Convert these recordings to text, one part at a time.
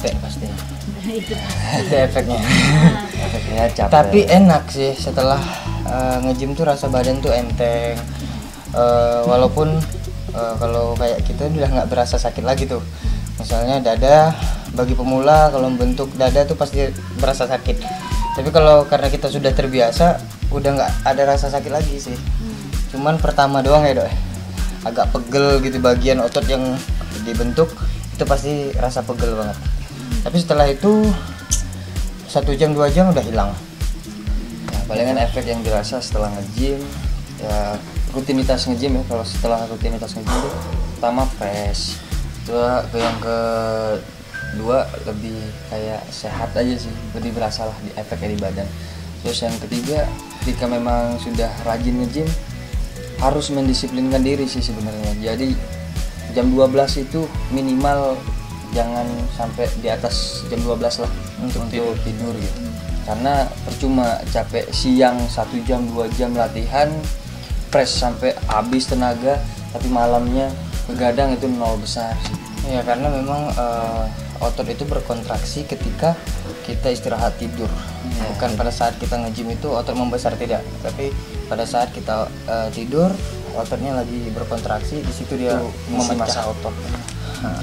capek pasti. Itu Itu efeknya. efeknya capek. Tapi enak sih setelah nge-gym tuh rasa badan tuh enteng. Walaupun kalau kayak kita udah nggak berasa sakit lagi tuh. Misalnya dada, bagi pemula kalau membentuk dada tuh pasti berasa sakit. Tapi kalau karena kita sudah terbiasa, udah nggak ada rasa sakit lagi sih. Cuman pertama doang ya dok, agak pegel gitu bagian otot yang dibentuk itu pasti rasa pegel banget. Tapi setelah itu 1 jam 2 jam udah hilang. Nah, palingan efek yang dirasa setelah nge-gym ya rutinitas nge-gym ya. Kalau setelah rutinitas nge-gym itu pertama fresh, yang kedua lebih kayak sehat aja sih, lebih berasa lah di efeknya di badan. Terus yang ketiga, ketika memang sudah rajin nge-gym harus mendisiplinkan diri sih sebenarnya. Jadi jam 12 itu minimal jangan sampai di atas jam 12 lah untuk tidur gitu. Karena percuma capek siang 1 jam 2 jam latihan fresh sampai habis tenaga, tapi malamnya begadang itu nol besar sih. Ya karena memang otot itu berkontraksi ketika kita istirahat tidur. Bukan pada saat kita nge-gym itu otot membesar, tidak. Tapi pada saat kita tidur ototnya lagi berkontraksi, di situ dia memecah otot.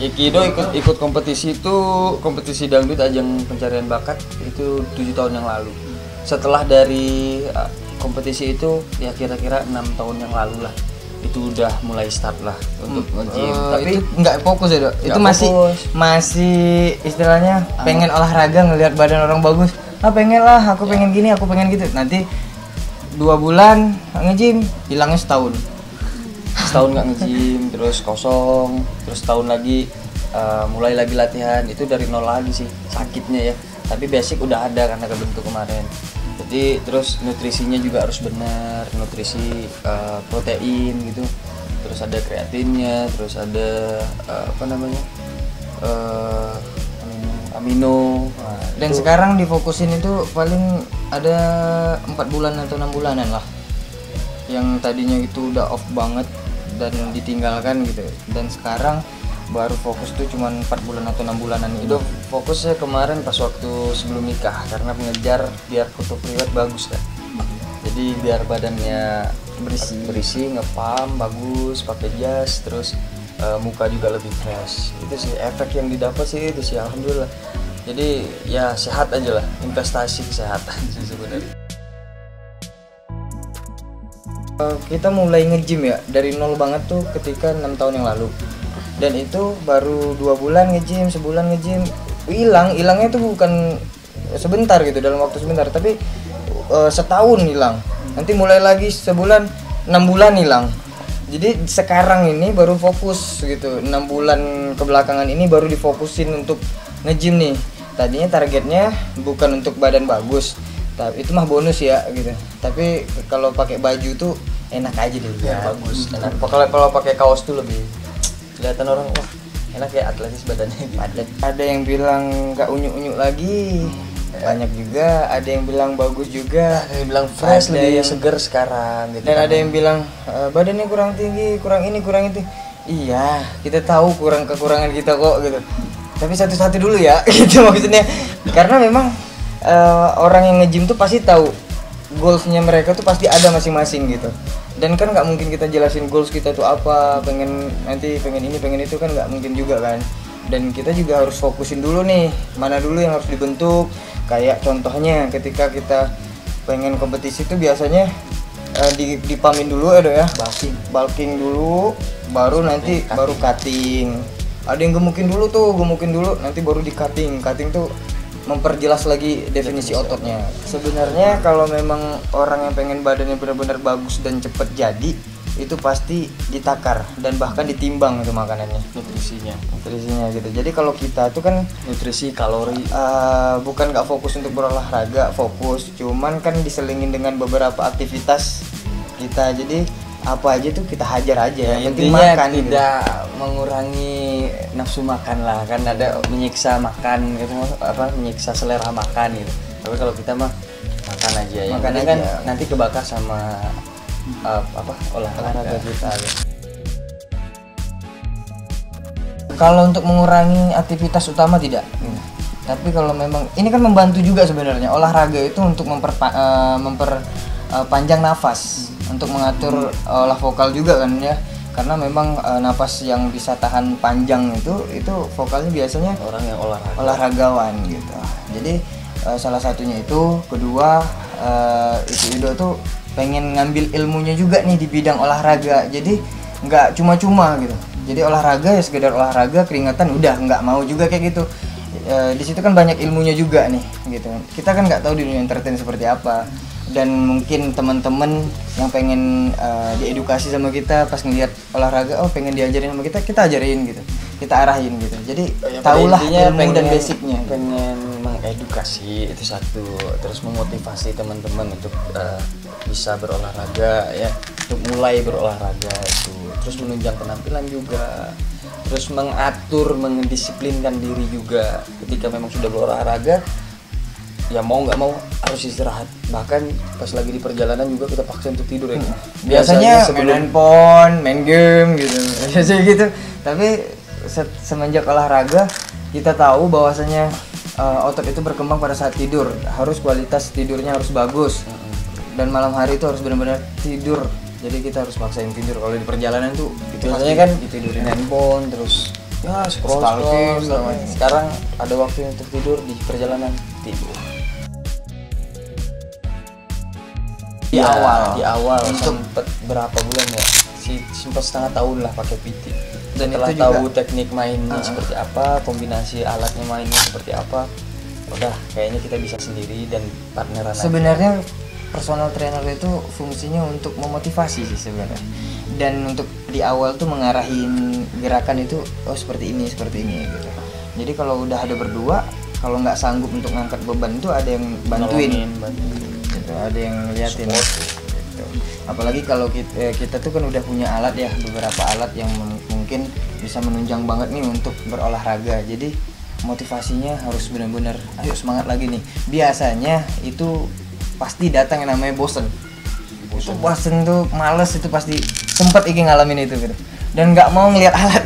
Ya Kido ikut kompetisi itu, kompetisi dangdut ajang pencarian bakat itu 7 tahun yang lalu. Setelah dari kompetisi itu ya kira-kira 6 tahun yang lalu lah, itu udah mulai start lah untuk nge-gym. Tapi itu nggak fokus ya dok, itu masih istilahnya pengen olahraga ngelihat badan orang bagus, pengen lah, aku pengen gini, aku pengen gitu. Nanti 2 bulan nge-gym, hilangnya setahun nggak nge-gym, terus kosong, terus tahun lagi mulai lagi latihan, itu dari nol lagi sih sakitnya ya. Tapi basic udah ada karena kebentuk kemarin. Jadi terus nutrisinya juga harus benar, nutrisi protein gitu, terus ada kreatinnya, terus ada amino. Nah, dan itu. sekarang difokusin itu paling ada 4 bulan atau 6 bulanan lah, yang tadinya itu udah off banget dan ditinggalkan gitu, dan sekarang baru fokus tuh cuman 4 bulan atau 6 bulanan Itu fokusnya kemarin pas waktu sebelum nikah, karena mengejar biar foto priwet bagus kan. Jadi biar badannya berisi ngepam bagus, pakai jas, terus muka juga lebih fresh. Itu sih efek yang didapat sih, itu sih alhamdulillah. Jadi ya sehat aja lah, investasi kesehatan sih sebenarnya. Kita mulai nge-gym ya dari nol banget tuh ketika 6 tahun yang lalu, dan itu baru 2 bulan nge-gym, sebulan nge-gym hilangnya tuh bukan sebentar gitu, dalam waktu sebentar, tapi setahun hilang, nanti mulai lagi sebulan, 6 bulan hilang. Jadi sekarang ini baru fokus gitu, 6 bulan kebelakangan ini baru difokusin untuk nge-gym nih. Tadinya targetnya bukan untuk badan bagus, tapi itu mah bonus ya gitu. Tapi kalau pakai baju tuh enak aja deh, Ya, bagus. Enak. Kalau pakai kaos tuh lebih kelihatan orang, wah enak ya, atletis badannya gitu. Ada yang bilang nggak unyuk-unyuk lagi, banyak juga. Ada yang bilang bagus juga, Ada yang bilang fresh, ada lebih yang seger sekarang gitu. dan ada yang bilang badannya kurang tinggi, kurang ini, kurang itu. Iya, kita tahu kekurangan kita kok gitu. Tapi satu-satu dulu ya, gitu maksudnya. Karena memang orang yang nge-gym tuh pasti tahu goalsnya mereka tuh pasti ada masing-masing gitu. Dan kan nggak mungkin kita jelasin goals kita tuh apa, pengen ini, pengen itu, kan nggak mungkin juga kan. Dan kita juga harus fokusin dulu nih, mana dulu yang harus dibentuk. Kayak contohnya ketika kita pengen kompetisi tuh biasanya dipamin dulu ya, bulking dulu, baru nanti baru cutting. Ada yang gemukin dulu, nanti baru di cutting. Cutting tuh memperjelas lagi definisi ototnya. Sebenarnya kalau memang orang yang pengen badannya benar-benar bagus dan cepet jadi, itu pasti ditakar dan bahkan ditimbang itu makanannya, nutrisinya gitu. Jadi kalau kita tuh kan Nutrisi, kalori, bukan nggak fokus untuk berolahraga, fokus, cuman kan diselingin dengan beberapa aktivitas kita. Jadi apa aja tuh kita hajar aja, yang penting intinya makan tidak mengurangi nafsu makan lah, kan ada menyiksa makan gitu, menyiksa selera makan gitu. Tapi kalau kita mah makan aja, yang Makan penting aja. kan nanti kebakar sama olahraga kita ya. Kalau untuk mengurangi aktivitas utama tidak. Tapi kalau memang ini kan membantu juga sebenarnya olahraga itu untuk memperpanjang nafas, untuk mengatur olah vokal juga kan ya. Karena memang nafas yang bisa tahan panjang itu vokalnya biasanya orang yang olahragawan gitu. Jadi salah satunya itu. Kedua itu Ido tuh pengen ngambil ilmunya juga nih di bidang olahraga. Jadi nggak cuma-cuma gitu. Jadi olahraga ya sekedar olahraga, keringatan udah, nggak mau juga kayak gitu. Di situ kan banyak ilmunya juga nih gitu. Kita kan nggak tahu di dunia entertain seperti apa, dan mungkin teman-teman yang pengen diedukasi sama kita pas ngeliat olahraga, oh pengen diajarin sama kita ajarin gitu, kita arahin gitu. Jadi tahulah ilmu dan basicnya. Pengen mengedukasi itu satu, terus memotivasi teman-teman untuk bisa berolahraga ya, untuk mulai berolahraga itu, terus menunjang penampilan juga, terus mengatur, mendisiplinkan diri juga. Ketika memang sudah berolahraga, ya mau nggak mau harus istirahat. Bahkan pas lagi di perjalanan juga kita paksa untuk tidur ya. Biasanya main handphone, main game gitu, biasanya gitu. Tapi semenjak olahraga kita tahu bahwasanya otot itu berkembang pada saat tidur. Harus kualitas tidurnya harus bagus. Dan malam hari itu harus benar-benar tidur. Jadi kita harus paksain tidur. Kalau di perjalanan tuh itu biasanya kan ditidurin handphone terus ya scroll. Sekarang ada waktu untuk tidur di perjalanan, tidur. Di awal sempet berapa bulan ya, sempat setengah tahun lah pakai PT. Dan setelah tahu teknik mainnya seperti apa, kombinasi alatnya mainnya seperti apa, udah kayaknya kita bisa sendiri dan partneran. Sebenarnya personal trainer itu fungsinya untuk memotivasi sih sebenarnya, dan untuk di awal tuh mengarahin gerakan itu, oh seperti ini gitu. Jadi kalau udah ada berdua, kalau nggak sanggup untuk ngangkat beban itu ada yang bantuin. Gitu, ada yang ngeliatin gitu. Apalagi kalau kita tuh kan udah punya alat ya, beberapa alat yang mungkin bisa menunjang banget nih untuk berolahraga. Jadi motivasinya harus benar-benar ayo semangat lagi nih. Biasanya itu pasti datang yang namanya bosen tuh, males, itu pasti sempat Iki ngalamin itu gitu, dan nggak mau ngelihat alat.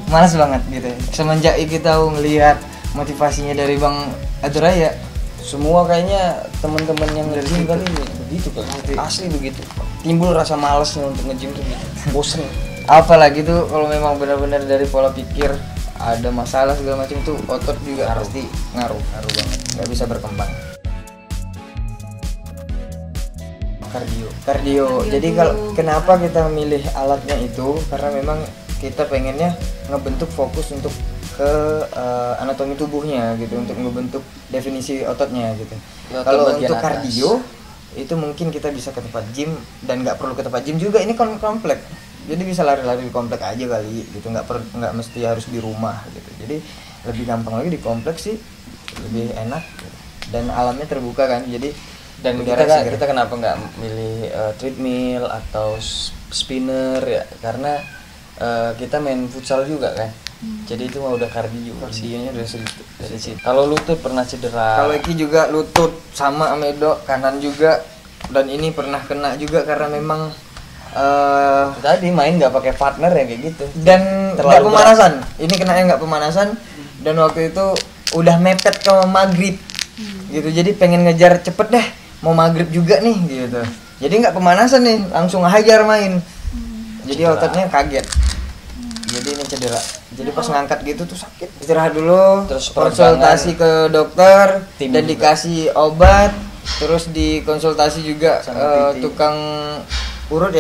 Males banget gitu. Semenjak Iki tahu ngelihat motivasinya dari Bang Aduraya, semua kayaknya teman-teman yang nge-gym kali ini begitu kan, asli begitu, timbul rasa malesnya untuk nge-gym tuh gitu, bosen. Apalagi tuh kalau memang benar-benar dari pola pikir ada masalah segala macam tuh, otot juga pasti ngaruh banget, nggak bisa berkembang. Kardio. Jadi kalau kenapa kita milih alatnya itu, karena memang kita pengennya ngebentuk fokus untuk ke anatomi tubuhnya gitu, untuk ngebentuk definisi ototnya gitu. Kalau untuk kardio itu mungkin kita bisa ke tempat gym, dan nggak perlu ke tempat gym juga, ini komplek. Jadi bisa lari-lari di komplek aja kali gitu, nggak mesti harus di rumah gitu. Jadi lebih gampang lagi di komplek sih, lebih enak dan alamnya terbuka kan. Jadi dan kita kenapa nggak milih treadmill atau spinner ya, karena kita main futsal juga kan. Jadi itu mah udah kardionya dari situ. Kalau lutut pernah cedera. Kalau Iki juga lutut sama Edo, kanan juga, dan ini pernah kena juga karena memang tadi main nggak pakai partner ya kayak gitu. Dan nggak pemanasan. Ini kenanya nggak pemanasan, dan waktu itu udah mepet ke maghrib gitu. Jadi pengen ngejar cepet deh, mau maghrib juga nih gitu. Jadi nggak pemanasan nih, langsung hajar main. Jadi ototnya kaget. Jadi ini cedera. Jadi pas ngangkat gitu tuh sakit. Istirahat dulu, terus konsultasi ke dokter, dan dikasih obat, terus dikonsultasi juga tukang urut.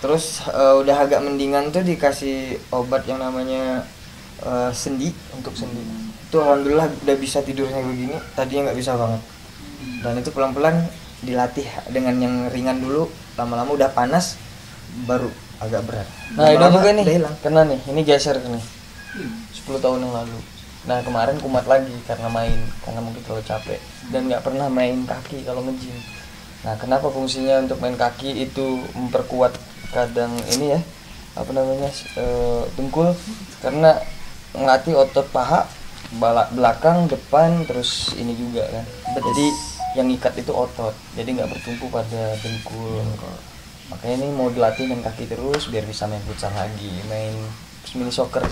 Terus udah agak mendingan tuh dikasih obat yang namanya sendi, untuk sendi. Tuh alhamdulillah udah bisa tidurnya begini. Tadinya nggak bisa banget. Dan itu pelan-pelan dilatih dengan yang ringan dulu, lama-lama udah panas baru agak berat. Nah ini juga nih kena nih, ini geser nih 10 tahun yang lalu. Nah kemarin kumat lagi karena mungkin terlalu capek dan nggak pernah main kaki kalau nge-gym. Nah kenapa fungsinya untuk main kaki itu memperkuat kadang ini ya, dengkul, karena ngelatih otot paha, belakang, depan, terus ini juga kan. Jadi yang ikat itu otot, jadi nggak bertumpu pada dengkul. Makanya ini mau dilatih main kaki terus biar bisa main futsal lagi, main mini soccer.